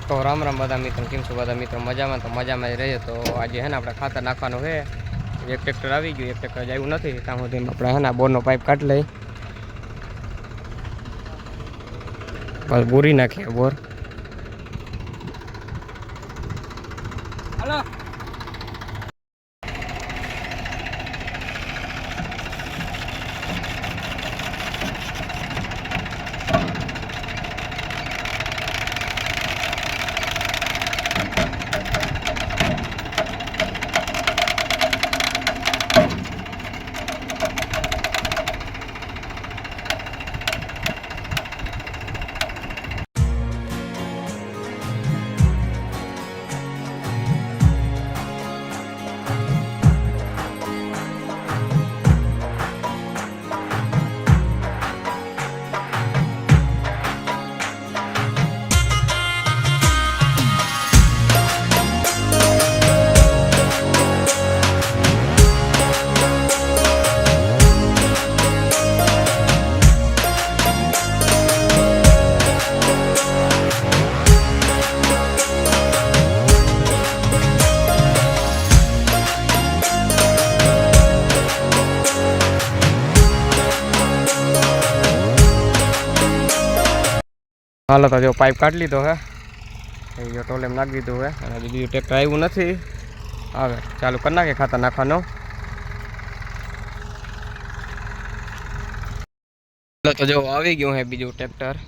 तो राम राम बधा मित्रों, केम छो बधा मित्रों? मजा में? तो मजा में रहिए। तो आज है अपने खातर नाखवानुं है। एक ट्रेक्टर आई गयुं, एक ट्रेक्टर आव्युं नथी। त्यां सुधीमां आपणे है बोरनो पाइप काढी लई, बस बोरी नाखीए बोर। हालो हालो, तो जो पाइप काढी लीधो है, ये टोले में नाखी दीधुं है। अने हजी बीजुं ट्रेक्टर आव्युं नथी। हवे चालू करी नाखीए खातर नाखवानुं। तो जो आवी गयुं है बीजुं ट्रेक्टर।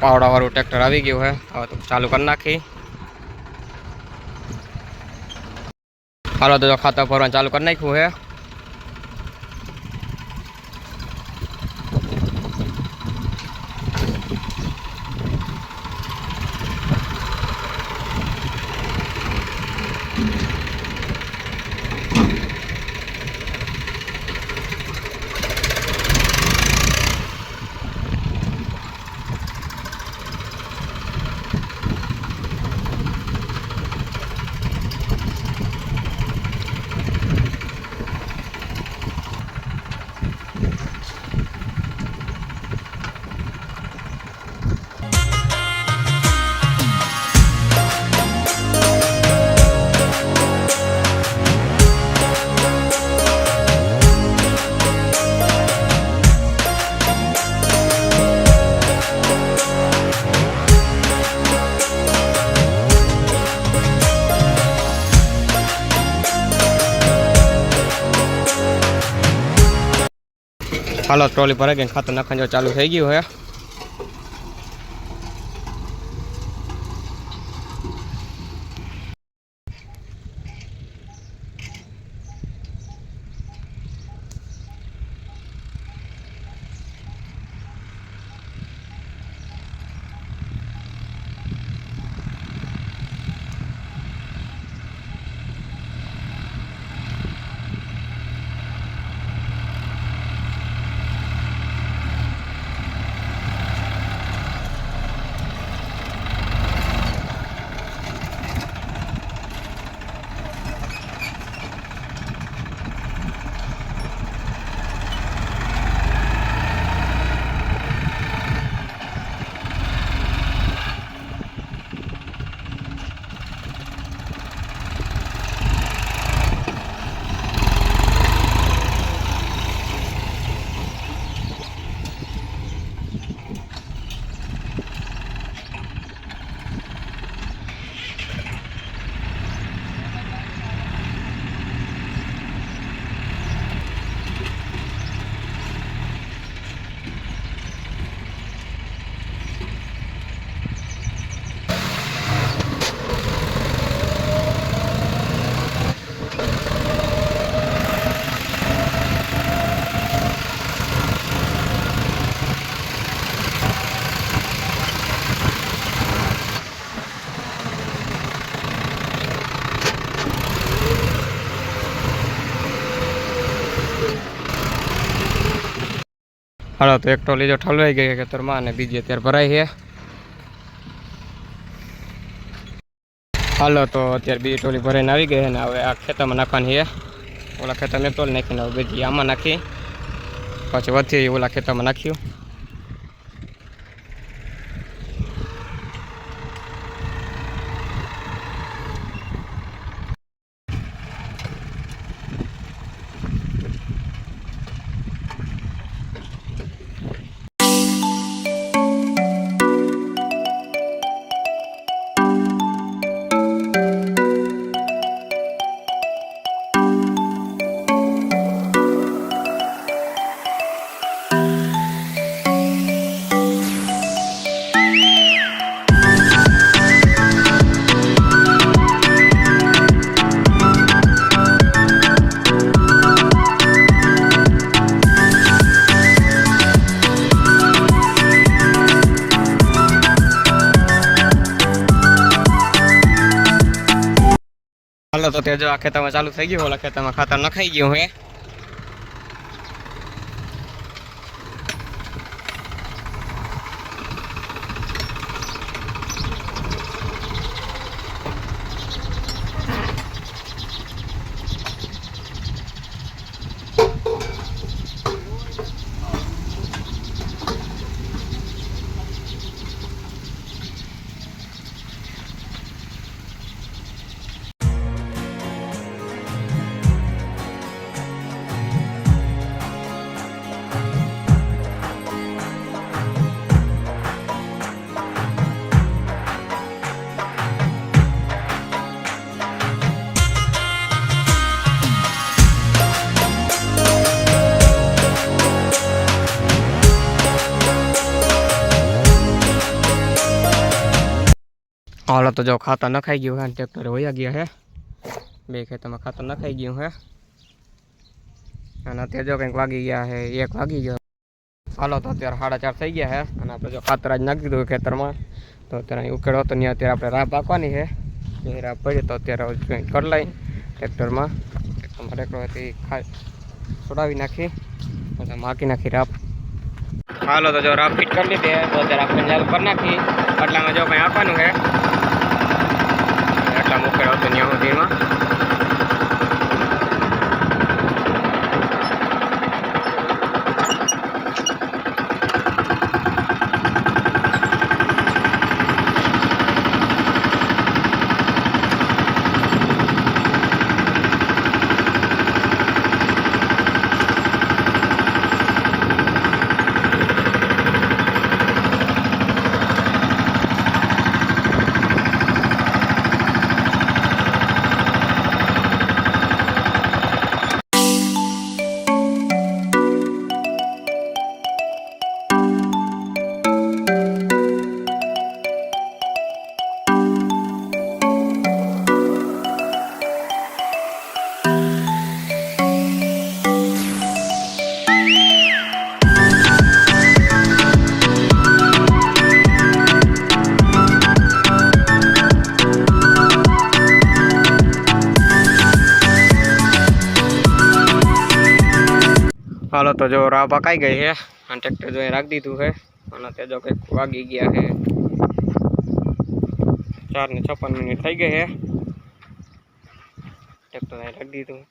पावड़ा वाळुं ट्रेक्टर आवी गयुं है। हवे तो चालू करी नाखी। हालो, तो जो खातर भरवानुं चालू करी नाख्युं है। हालो, ट्रॉली भराई गई, खातर नाखवानुं चालू थई गयुं है। हालो, तो एक टोली जो ठलवाई गई है खेतर में, अने बीजी अत्यारे भराई है। हालो, तो अत्यारे बीजी टोली भराईने आवी गई है ने हवे आ खेतर में नाखवानी है। ઓલા ખેતરમાં ટોલ નાખીને બીજી આમાં નાખી પછી વધી ઓલા ખેતરમાં નાખ્યું. હાલો તો તે જો આ ખેતરમાં ચાલુ થઈ ગયું. ઓલા ખેતરમાં ખાતર નખાઈ ગયું હે. હાલો તો જો ખાતર નખાઈ ગયું હે. ટ્રેક્ટર વયા ગયા હે. બે ખેતરમાં ખાતર નખાઈ ગયું હે. અને અત્યારે જો કંઈક વાગી ગયા હે, 1 વાગી ગયો. હાલો તો અત્યારે 4:30 થઈ ગયા હે. અને આપણે જો ખાતર આજ નાખી દીધું ખેતરમાં. તો અત્યારે અહીં ઉકેળો તો નહીં. અત્યારે આપણે રાહ પાકવાની છે. એ રાહ પડી તો અત્યારે કંઈક કરી લઈ ટ્રેક્ટરમાં હતી છોડાવી નાખી પછી માકી નાખી રાહ. હાલો તો જો રાહ ફિટ કરી લીધી તો અત્યારે આપણે ચાલુ કરી નાખી. આટલામાં જો કંઈ આપવાનું છે. એટલા ઉકેળો તો ત્યાં સુધીમાં હાલો તો જો રાહ પકાઈ ગઈ છે. અને ટ્રેક્ટર જો રાખી દીધું છે. અને તે જો કંઈક વાગી ગયા છે. 4:56 થઈ ગઈ છે. ટ્રેક્ટર રાખી દીધું.